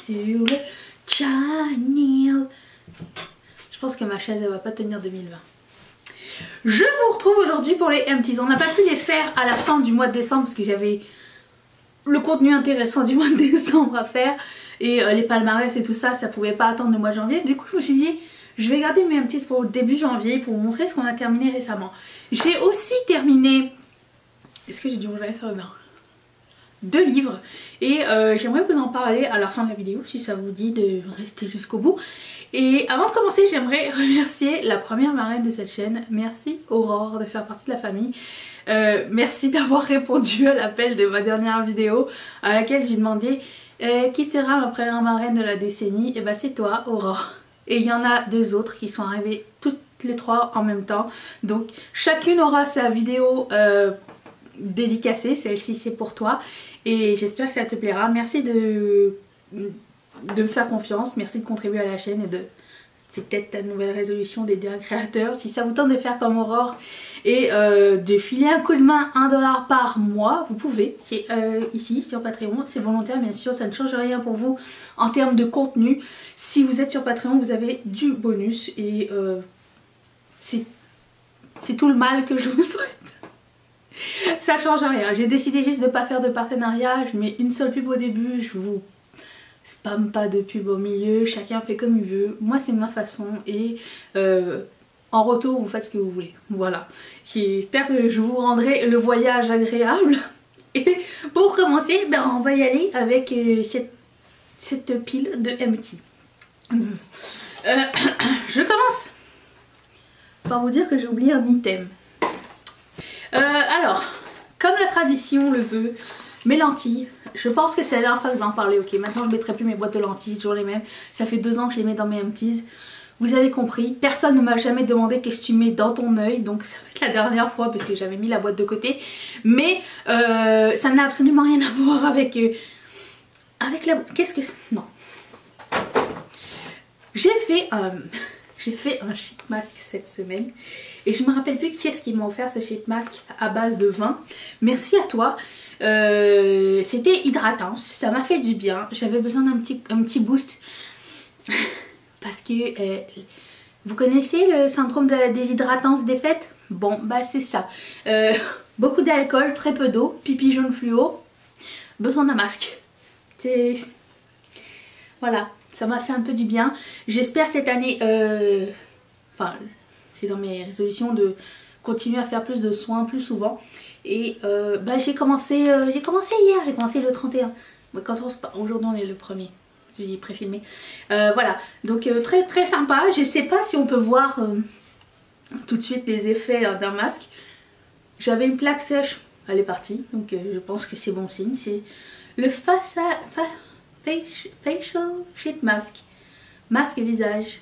sur le channel. Je pense que ma chaise elle va pas tenir 2020. Je vous retrouve aujourd'hui pour les empties. On n'a pas pu les faire à la fin du mois de décembre parce que j'avais le contenu intéressant du mois de décembre à faire. Et les palmarès et tout ça, ça pouvait pas attendre le mois de janvier. Du coup je me suis dit, je vais garder mes empties pour le début janvier pour vous montrer ce qu'on a terminé récemment. J'ai aussi terminé... Est-ce que j'ai dû ranger ça? Non. 2 livres et j'aimerais vous en parler à la fin de la vidéo si ça vous dit de rester jusqu'au bout. Et avant de commencer, j'aimerais remercier la première marraine de cette chaîne. Merci Aurore de faire partie de la famille. Merci d'avoir répondu à l'appel de ma dernière vidéo à laquelle j'ai demandé qui sera ma première marraine de la décennie. Et bah c'est toi Aurore. Et il y en a 2 autres qui sont arrivées toutes les 3 en même temps. Donc chacune aura sa vidéo dédicacée, celle-ci c'est pour toi. Et j'espère que ça te plaira. Merci de me faire confiance, merci de contribuer à la chaîne et de... C'est peut-être ta nouvelle résolution d'aider un créateur. Si ça vous tente de faire comme Aurore et de filer un coup de main, 1 $ par mois, vous pouvez. C'est ici sur Patreon, c'est volontaire bien sûr, ça ne change rien pour vous en termes de contenu. Si vous êtes sur Patreon, vous avez du bonus et c'est tout le mal que je vous souhaite. Ça change rien. J'ai décidé juste de ne pas faire de partenariat. Je mets une seule pub au début. Je vous spamme pas de pub au milieu. Chacun fait comme il veut. Moi c'est ma façon. Et en retour vous faites ce que vous voulez. Voilà. J'espère que je vous rendrai le voyage agréable. Et pour commencer, ben, on va y aller avec cette pile de empty. Je commence par vous dire que j'ai oublié un item. Alors, comme la tradition le veut, mes lentilles, je pense que c'est la dernière fois que je vais en parler, ok. Maintenant je ne mettrai plus mes boîtes de lentilles, toujours les mêmes. Ça fait 2 ans que je les mets dans mes empties. Vous avez compris, personne ne m'a jamais demandé qu'est-ce que tu mets dans ton œil, donc ça va être la dernière fois parce que j'avais mis la boîte de côté. Mais ça n'a absolument rien à voir avec la... Qu'est-ce que c'est? Non. J'ai fait un sheet mask cette semaine et je me rappelle plus qui est-ce qui m'a offert ce sheet mask à base de vin. Merci à toi. C'était hydratant, ça m'a fait du bien. J'avais besoin d'un petit boost parce que vous connaissez le syndrome de la déshydratance des fêtes? Bon bah c'est ça. Beaucoup d'alcool, très peu d'eau, pipi jaune fluo, besoin d'un masque. Voilà. Ça m'a fait un peu du bien. J'espère cette année, enfin c'est dans mes résolutions de continuer à faire plus de soins plus souvent. Et bah, j'ai commencé hier, j'ai commencé le 31. Quand aujourd'hui on est le 1er, j'ai préfilmé. Voilà, donc très très sympa. Je sais pas si on peut voir tout de suite les effets d'un masque. J'avais une plaque sèche, elle est partie, donc je pense que c'est bon signe. C'est le facial sheet mask, masque visage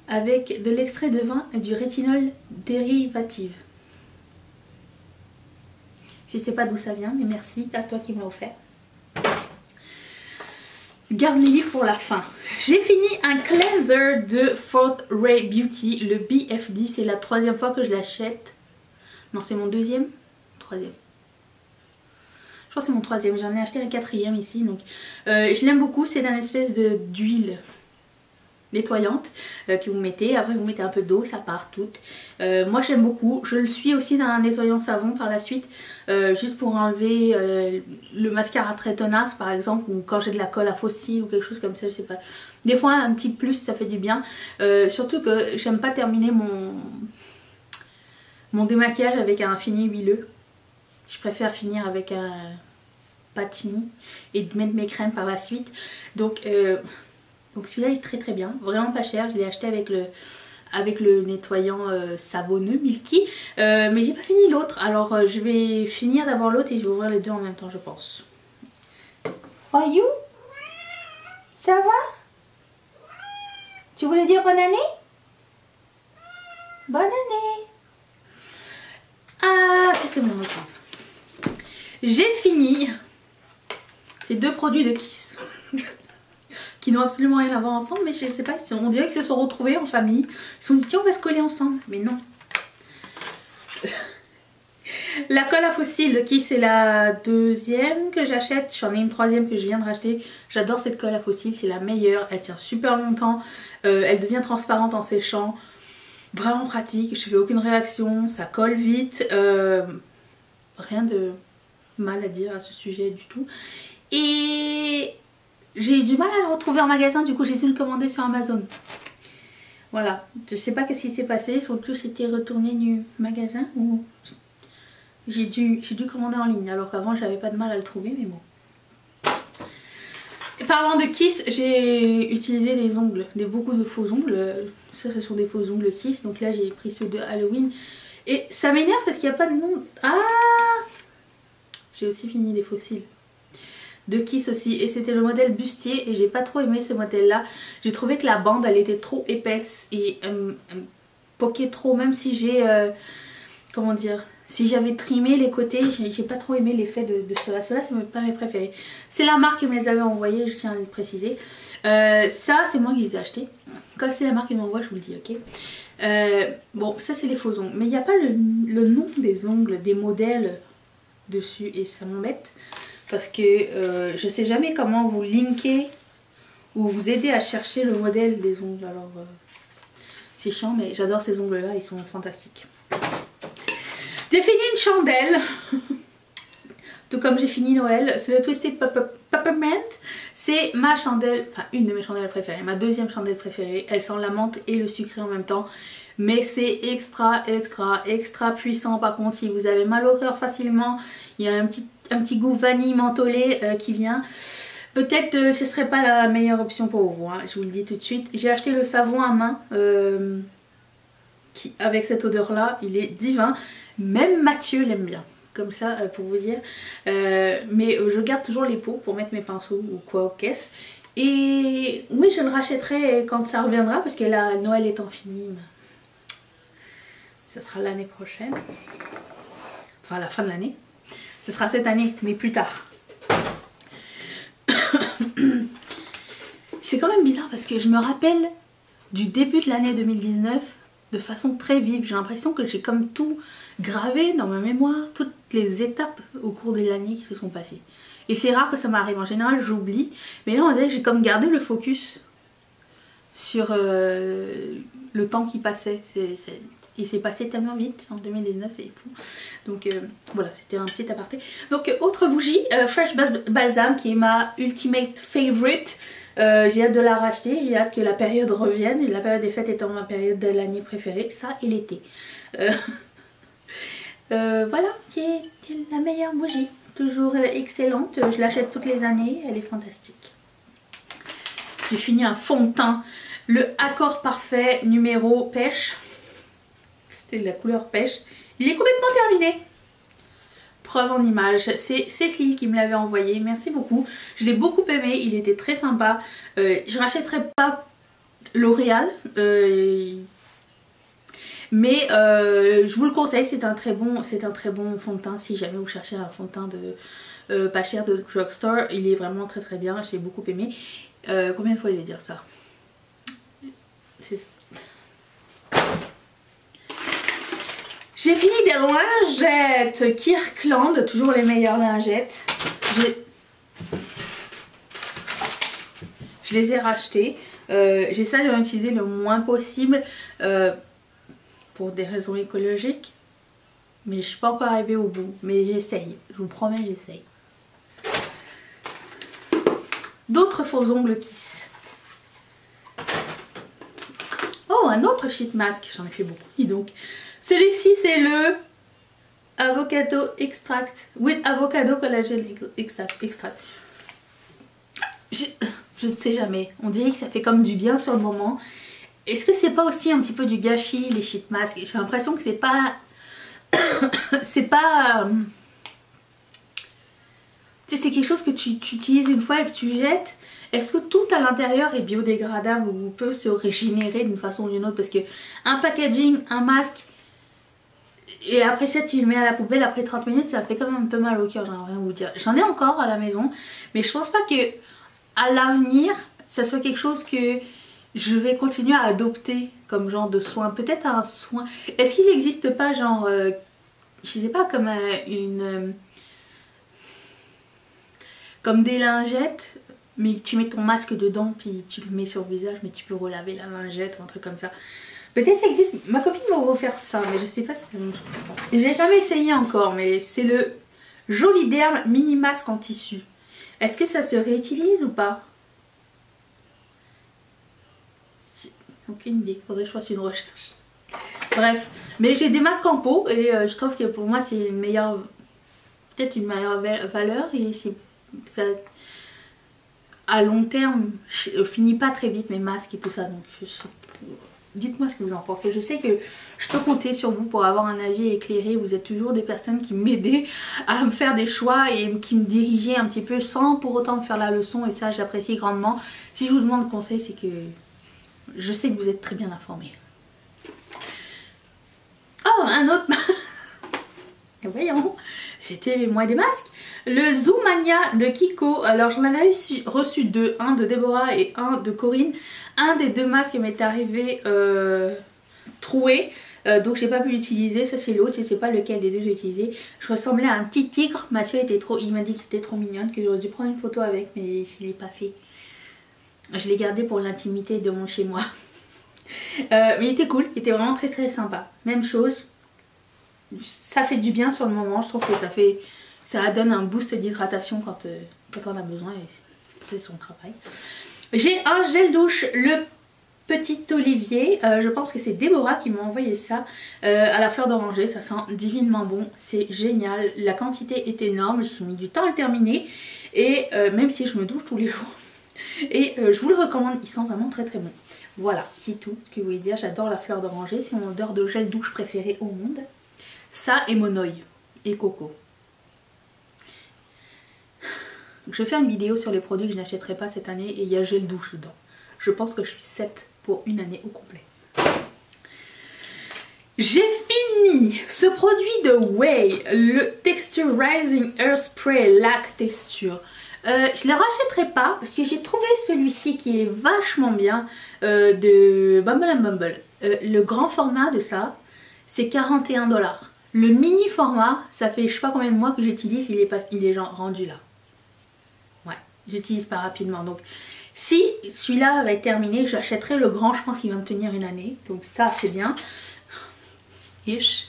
avec de l'extrait de vin et du rétinol dérivative. Je sais pas d'où ça vient mais merci à toi qui me l'a offert. Garde les livres pour la fin. J'ai fini un cleanser de Fourth Ray Beauty, le BFD. C'est la 3e fois que je l'achète. Non, c'est mon 2e, 3e. Je pense que c'est mon 3e, j'en ai acheté un 4e ici, donc je l'aime beaucoup. C'est une espèce d'huile nettoyante que vous mettez, après vous mettez un peu d'eau, ça part tout. Moi j'aime beaucoup, je le suis aussi d'un nettoyant savon par la suite, juste pour enlever le mascara très tenace par exemple, ou quand j'ai de la colle à faux cils ou quelque chose comme ça, je sais pas. Des fois un petit plus ça fait du bien, surtout que j'aime pas terminer mon démaquillage avec un fini huileux. Je préfère finir avec un pâte fini et de mettre mes crèmes par la suite. Donc celui-là est très très bien, vraiment pas cher. Je l'ai acheté avec le nettoyant savonneux Milky. Mais j'ai pas fini l'autre. Alors je vais finir d'abord l'autre et je vais ouvrir les 2 en même temps je pense. Are you? Ça va? Tu voulais dire bonne année? Bonne année! Ah, c'est mon autre. J'ai fini ces 2 produits de Kiss qui n'ont absolument rien à voir ensemble, mais je sais pas, on dirait qu'ils se sont retrouvés en famille. Ils se sont dit tiens on va se coller ensemble, mais non. La colle à fossiles de Kiss, c'est la deuxième que j'achète. J'en ai une troisième que je viens de racheter. J'adore cette colle à fossiles, c'est la meilleure. Elle tient super longtemps. Elle devient transparente en séchant. Vraiment pratique, je fais aucune réaction, ça colle vite. Rien de mal à dire à ce sujet du tout. Et j'ai eu du mal à le retrouver en magasin, du coup j'ai dû le commander sur Amazon. Voilà, je sais pas qu'est-ce qui s'est passé, ils sont tous été retournés du magasin ou j'ai dû commander en ligne alors qu'avant j'avais pas de mal à le trouver, mais bon. Et parlant de Kiss, j'ai utilisé les ongles, beaucoup de faux ongles. Ça, ce sont des faux ongles Kiss, donc là j'ai pris ceux de Halloween. Et ça m'énerve parce qu'il n'y a pas de nom. Ah, j'ai aussi fini les fossiles de Kiss aussi, et c'était le modèle bustier et j'ai pas trop aimé ce modèle là. J'ai trouvé que la bande elle était trop épaisse et poquait trop, même si j'ai comment dire, si j'avais trimé les côtés, j'ai pas trop aimé l'effet de cela. Cela c'est pas mes préférés. C'est la marque qui me les avait envoyés, je tiens à le préciser. Ça c'est moi qui les ai achetés. Quand c'est la marque qui m'envoie je vous le dis, ok. Bon, ça c'est les faux ongles, mais il n'y a pas le nom des ongles, des modèles dessus et ça m'embête. Parce que je sais jamais comment vous linker ou vous aider à chercher le modèle des ongles. Alors c'est chiant, mais j'adore ces ongles là, ils sont fantastiques. J'ai fini une chandelle. Tout comme j'ai fini Noël. C'est le Twisted Peppermint. C'est ma chandelle, enfin une de mes chandelles préférées. Ma deuxième chandelle préférée. Elle sent la menthe et le sucré en même temps. Mais c'est extra puissant. Par contre, si vous avez mal au cœur facilement, il y a un petit goût vanille mentholé qui vient. Peut-être ce serait pas la meilleure option pour vous, hein, je vous le dis tout de suite. J'ai acheté le savon à main qui, avec cette odeur là, il est divin. Même Mathieu l'aime bien, comme ça pour vous dire. Mais je garde toujours les pots pour mettre mes pinceaux ou quoi aux caisses. Et oui, je le rachèterai quand ça reviendra parce que là, Noël étant fini, ça sera l'année prochaine. Enfin, à la fin de l'année. Ce sera cette année, mais plus tard. C'est quand même bizarre parce que je me rappelle du début de l'année 2019 de façon très vive. J'ai l'impression que j'ai comme tout gravé dans ma mémoire, toutes les étapes au cours de l'année qui se sont passées. Et c'est rare que ça m'arrive, en général j'oublie. Mais là on dirait que j'ai comme gardé le focus sur le temps qui passait. Il s'est passé tellement vite en 2019, c'est fou. Donc voilà, c'était un petit aparté. Donc autre bougie, Fresh Balsam qui est ma ultimate favorite. J'ai hâte de la racheter, j'ai hâte que la période revienne. La période des fêtes étant ma période de l'année préférée, ça et l'été. Voilà, qui est la meilleure bougie. Toujours excellente, je l'achète toutes les années, elle est fantastique. J'ai fini un fond de teint, le Accord Parfait numéro pêche. C'était de la couleur pêche. Il est complètement terminé. Preuve en image. C'est Cécile qui me l'avait envoyé. Merci beaucoup. Je l'ai beaucoup aimé. Il était très sympa. Je rachèterai pas L'Oréal. Mais je vous le conseille. C'est un très bon fond de teint. Si jamais vous cherchez un fond de teint de pas cher de drugstore. Il est vraiment très bien. J'ai beaucoup aimé. Combien de fois je vais dire ça? C'est ça. J'ai fini des lingettes Kirkland, toujours les meilleures lingettes. Je les ai rachetées. J'essaie de l'utiliser le moins possible pour des raisons écologiques. Mais je ne suis pas encore arrivée au bout. Mais j'essaye, je vous promets, j'essaye. D'autres faux ongles Kiss. Oh, un autre sheet mask. J'en ai fait beaucoup. Dis donc. Celui-ci c'est le Avocado Extract with Avocado Collagen Extract. Je ne sais jamais. On dirait que ça fait comme du bien sur le moment. Est-ce que c'est pas aussi un petit peu du gâchis les sheet masks? J'ai l'impression que c'est pas... c'est pas... Tu sais, c'est quelque chose que tu utilises une fois et que tu jettes. Est-ce que tout à l'intérieur est biodégradable ou peut se régénérer d'une façon ou d'une autre? Parce que un packaging, un masque, et après ça tu le mets à la poubelle après 30 minutes, ça fait quand même un peu mal au cœur, j'en ai rien à vous dire. J'en ai encore à la maison, mais je pense pas que à l'avenir ça soit quelque chose que je vais continuer à adopter comme genre de soin. Peut-être un soin. Est-ce qu'il n'existe pas genre je sais pas, comme des lingettes, mais tu mets ton masque dedans puis tu le mets sur le visage, mais tu peux relaver la lingette ou un truc comme ça. Peut-être ça existe, ma copine va vous faire ça, mais je sais pas si c'est la même chose. Je l'ai jamais essayé encore, mais c'est le Joliderm mini masque en tissu. Est-ce que ça se réutilise ou pas? Aucune idée, faudrait que je fasse une recherche. Bref, mais j'ai des masques en peau et je trouve que pour moi c'est une meilleure, peut-être une meilleure valeur et ça, à long terme, je finis pas très vite mes masques et tout ça, donc dites-moi ce que vous en pensez. Je sais que je peux compter sur vous pour avoir un avis éclairé. Vous êtes toujours des personnes qui m'aidaient à me faire des choix et qui me dirigeaient un petit peu sans pour autant me faire la leçon. Et ça, j'apprécie grandement. Si je vous demande conseil, c'est que je sais que vous êtes très bien informés. Oh, un autre... Voyons, c'était les mois des masques. Le Zoomania de Kiko. Alors j'en avais reçu deux, un de Déborah et un de Corinne. Un des deux masques m'est arrivé troué, donc j'ai pas pu l'utiliser. Ça c'est l'autre, je sais pas lequel des deux j'ai utilisé. Je ressemblais à un petit tigre. Mathieu était trop, il m'a dit que c'était trop mignonne, que j'aurais dû prendre une photo avec, mais je l'ai pas fait. Je l'ai gardé pour l'intimité de mon chez moi. Mais il était cool, il était vraiment très très sympa. Même chose. Ça fait du bien sur le moment, je trouve que ça donne un boost d'hydratation quand on a besoin et c'est son travail. J'ai un gel douche, le Petit Olivier, je pense que c'est Déborah qui m'a envoyé ça, à la fleur d'oranger, ça sent divinement bon, c'est génial, la quantité est énorme, j'ai mis du temps à le terminer et même si je me douche tous les jours et je vous le recommande, il sent vraiment très très bon. Voilà, c'est tout ce que je voulais dire, j'adore la fleur d'oranger, c'est mon odeur de gel douche préférée au monde. Ça et mon oeil et coco. Je vais faire une vidéo sur les produits que je n'achèterai pas cette année et il y a gel douche dedans. Je pense que je suis 7 pour une année au complet. J'ai fini ce produit de Way, le Texturizing Air Spray Lac Texture. Je ne le rachèterai pas parce que j'ai trouvé celui-ci qui est vachement bien de Bumble & Bumble. Le grand format de ça, c'est 41 $. Le mini format, ça fait je sais pas combien de mois que j'utilise, il est genre rendu là. Ouais, j'utilise pas rapidement. Donc si celui-là va être terminé, j'achèterai le grand, je pense qu'il va me tenir une année. Donc ça c'est bien. Ish.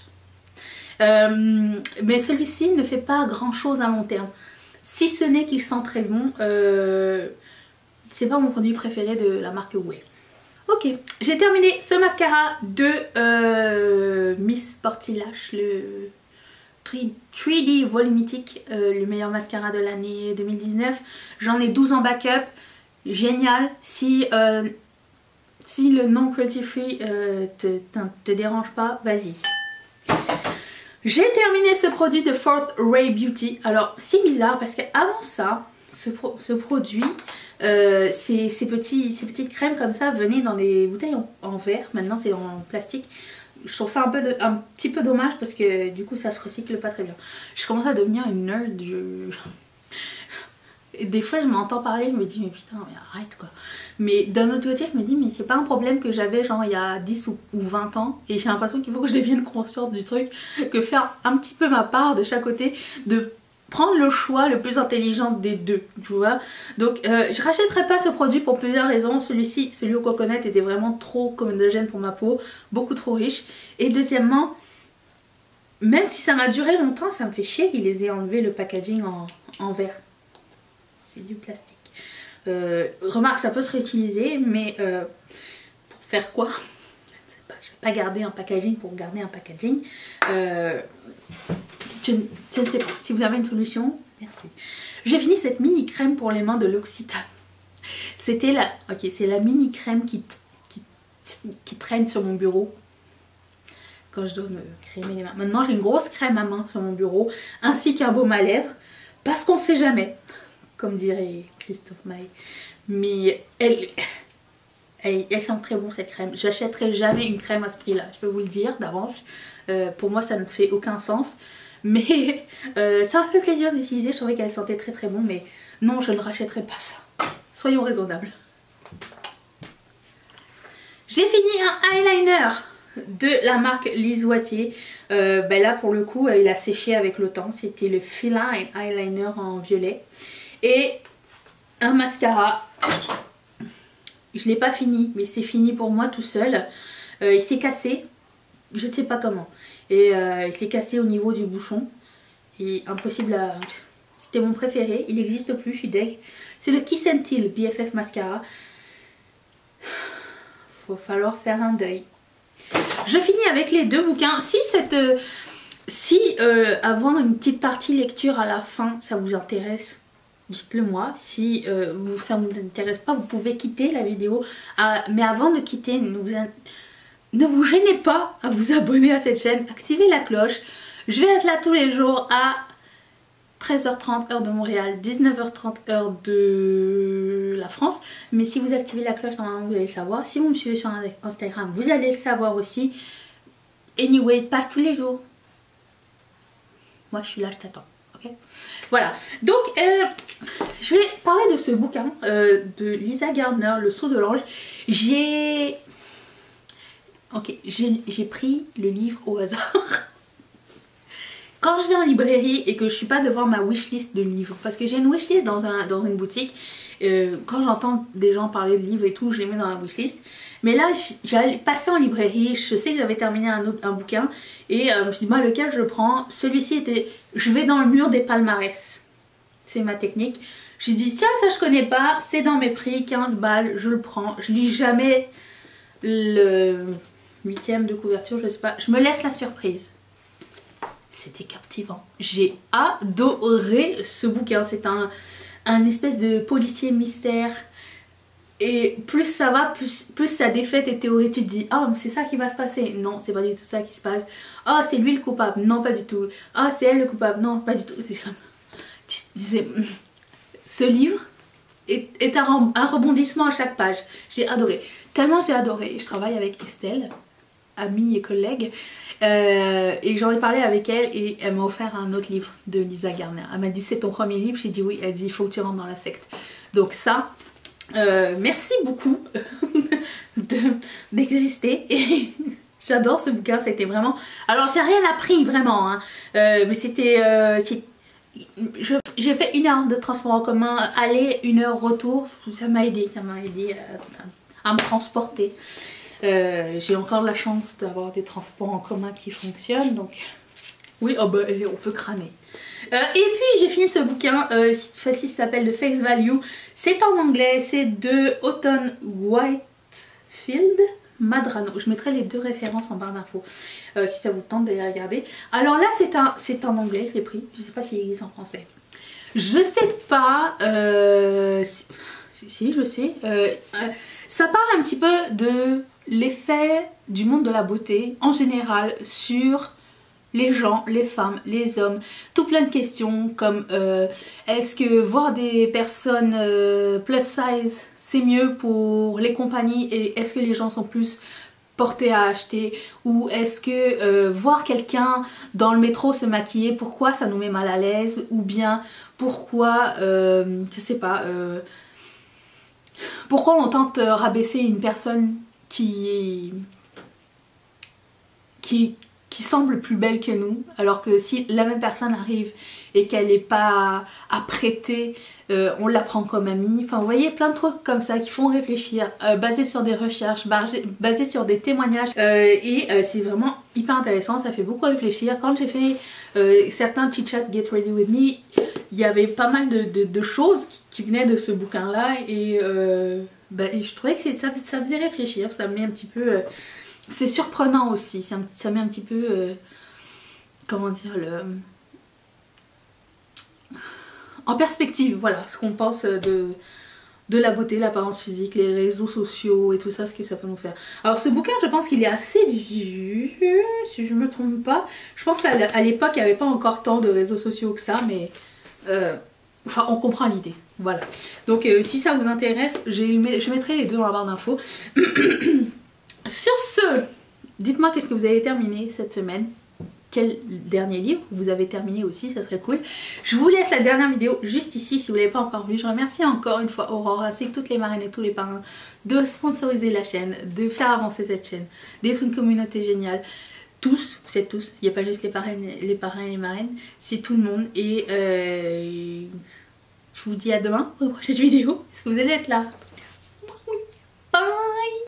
Mais celui-ci ne fait pas grand chose à long terme. Si ce n'est qu'il sent très bon. C'est pas mon produit préféré de la marque Way. Ok, j'ai terminé ce mascara de Miss Sporty-Lash, le 3D Volumitic, le meilleur mascara de l'année 2019. J'en ai 12 en backup, génial. Si le non cruelty free te dérange pas, vas-y. J'ai terminé ce produit de Fourth Ray Beauty. Alors c'est bizarre parce qu'avant ça, ce produit, ces petites crèmes comme ça venaient dans des bouteilles en verre. Maintenant c'est en plastique. Je trouve ça un petit peu dommage parce que du coup ça se recycle pas très bien. Je commence à devenir une nerd. Et des fois je m'entends parler, je me dis mais putain mais arrête quoi. Mais d'un autre côté je me dis mais c'est pas un problème que j'avais genre il y a 10 ou 20 ans. Et j'ai l'impression qu'il faut que je devienne consciente du truc. Que faire un petit peu ma part de chaque côté. De prendre le choix le plus intelligent des deux, tu vois. Donc je rachèterai pas ce produit pour plusieurs raisons. Celui-ci, celui au coconut était vraiment trop comédogène pour ma peau. Beaucoup trop riche. Et deuxièmement, même si ça m'a duré longtemps, ça me fait chier qu'ils les aient enlevé le packaging en verre. C'est du plastique. Remarque, ça peut se réutiliser, mais pour faire quoi? Je vais pas garder un packaging pour garder un packaging. Je ne sais pas. Si vous avez une solution, merci. J'ai fini cette mini crème pour les mains de L'Occitane. C'était la... Ok, c'est la mini crème qui traîne sur mon bureau quand je dois me crémer les mains. Maintenant, j'ai une grosse crème à main sur mon bureau, ainsi qu'un baume à lèvres, parce qu'on ne sait jamais. Comme dirait Christophe Maé. Mais elle sent très bon cette crème. J'achèterai jamais une crème à ce prix là, je peux vous le dire d'avance. Pour moi ça ne fait aucun sens. Mais ça m'a fait plaisir d'utiliser, je trouvais qu'elle sentait très très bon. Mais non, je ne rachèterai pas ça. Soyons raisonnables. J'ai fini un eyeliner de la marque Lise Wattier. Là pour le coup il a séché avec le temps. C'était le Feline Eyeliner en violet. Et un mascara. Je l'ai pas fini, mais c'est fini pour moi tout seul. Il s'est cassé, je ne sais pas comment. Et il s'est cassé au niveau du bouchon. Et impossible à... C'était mon préféré, il n'existe plus, je suis deg. C'est le Kiss and Tell BFF Mascara. Faut falloir faire un deuil. Je finis avec les deux bouquins. Si avoir une petite partie lecture à la fin, ça vous intéresse, dites-le moi. Si ça ne vous intéresse pas, vous pouvez quitter la vidéo. Mais avant de quitter, ne vous gênez pas à vous abonner à cette chaîne. Activez la cloche. Je vais être là tous les jours à 13h30 heure de Montréal, 19h30 heure de la France. Mais si vous activez la cloche, normalement vous allez le savoir. Si vous me suivez sur Instagram, vous allez le savoir aussi. Anyway, il passe tous les jours. Moi je suis là, je t'attends. Ok. Voilà. Donc je vais parler de ce bouquin de Lisa Gardner, Le Sceau de l'Ange. J'ai pris le livre au hasard. Quand je vais en librairie et que je suis pas devant ma wishlist de livres, parce que j'ai une wishlist dans une boutique, quand j'entends des gens parler de livres et tout, je les mets dans la wishlist. Mais là, j'allais passer en librairie, je sais que j'avais terminé un bouquin et je me suis dit, moi, lequel je prends? Celui-ci était, je vais dans le mur des palmarès. C'est ma technique. J'ai dit, ça je connais pas, c'est dans mes prix, 15 balles, je le prends. Je lis jamais le 8e de couverture, je sais pas. Je me laisse la surprise. C'était captivant. J'ai adoré ce bouquin. C'est un espèce de policier mystère. Et plus ça va, plus sa défaite est théorie. Tu te dis, ah, oh, c'est ça qui va se passer. Non, c'est pas du tout ça qui se passe. Ah, oh, c'est lui le coupable. Non, pas du tout. Ah, oh, c'est elle le coupable. Non, pas du tout. Ce livre est un rebondissement à chaque page. J'ai adoré. Tellement j'ai adoré. Je travaille avec Estelle, amie et collègue. Et j'en ai parlé avec elle et elle m'a offert un autre livre de Lisa Gardner. Elle m'a dit, c'est ton premier livre? J'ai dit oui. Elle dit, il faut que tu rentres dans la secte. Donc ça, merci beaucoup d'exister. Et j'adore ce bouquin, c'était vraiment... Alors j'ai rien appris vraiment, hein. Mais c'était... j'ai fait 1 heure de transport en commun, aller, 1 heure retour. Ça m'a aidé à me transporter. J'ai encore la chance d'avoir des transports en commun qui fonctionnent, donc oui, oh bah, on peut crâner. Et puis j'ai fini ce bouquin, cette fois-ci ça s'appelle The Face Value. C'est en anglais, c'est de Autumn Whitefield Madrano. Je mettrai les deux références en barre d'infos si ça vous tente d'aller regarder. Alors là c'est en anglais, je l'ai pris, je sais pas s'il existe en français. Je sais pas, si je sais, ça parle un petit peu de l'effet du monde de la beauté en général sur les gens, les femmes, les hommes, tout plein de questions comme est-ce que voir des personnes plus size c'est mieux pour les compagnies et est-ce que les gens sont plus portés à acheter, ou est-ce que voir quelqu'un dans le métro se maquiller, pourquoi ça nous met mal à l'aise, ou bien pourquoi je sais pas, pourquoi on tente rabaisser une personne qui semble plus belle que nous, alors que si la même personne arrive et qu'elle n'est pas apprêtée, on la prend comme amie. Enfin vous voyez, plein de trucs comme ça qui font réfléchir, basés sur des recherches, basés sur des témoignages, et c'est vraiment hyper intéressant, ça fait beaucoup réfléchir. Quand j'ai fait certains chit chat Get Ready With Me, il y avait pas mal de choses qui venaient de ce bouquin là, et je trouvais que ça faisait réfléchir, ça me met un petit peu... c'est surprenant aussi, ça met un petit peu... comment dire, en perspective, voilà, ce qu'on pense de la beauté, l'apparence physique, les réseaux sociaux et tout ça, ce que ça peut nous faire. Alors ce bouquin, je pense qu'il est assez vieux, si je me trompe pas. Je pense qu'à l'époque, il n'y avait pas encore tant de réseaux sociaux que ça, mais... enfin, on comprend l'idée, voilà. Donc si ça vous intéresse, je mettrai les deux dans la barre d'infos. Sur ce, dites-moi qu'est-ce que vous avez terminé cette semaine. quel dernier livre vous avez terminé aussi, ça serait cool. Je vous laisse la dernière vidéo juste ici si vous ne l'avez pas encore vue. Je remercie encore une fois Aurore ainsi que toutes les marraines et tous les parrains de sponsoriser la chaîne, de faire avancer cette chaîne, d'être une communauté géniale. Tous, vous êtes tous, il n'y a pas juste les parrains et les marraines, c'est tout le monde. Et je vous dis à demain pour une prochaine vidéo. Est-ce que vous allez être là?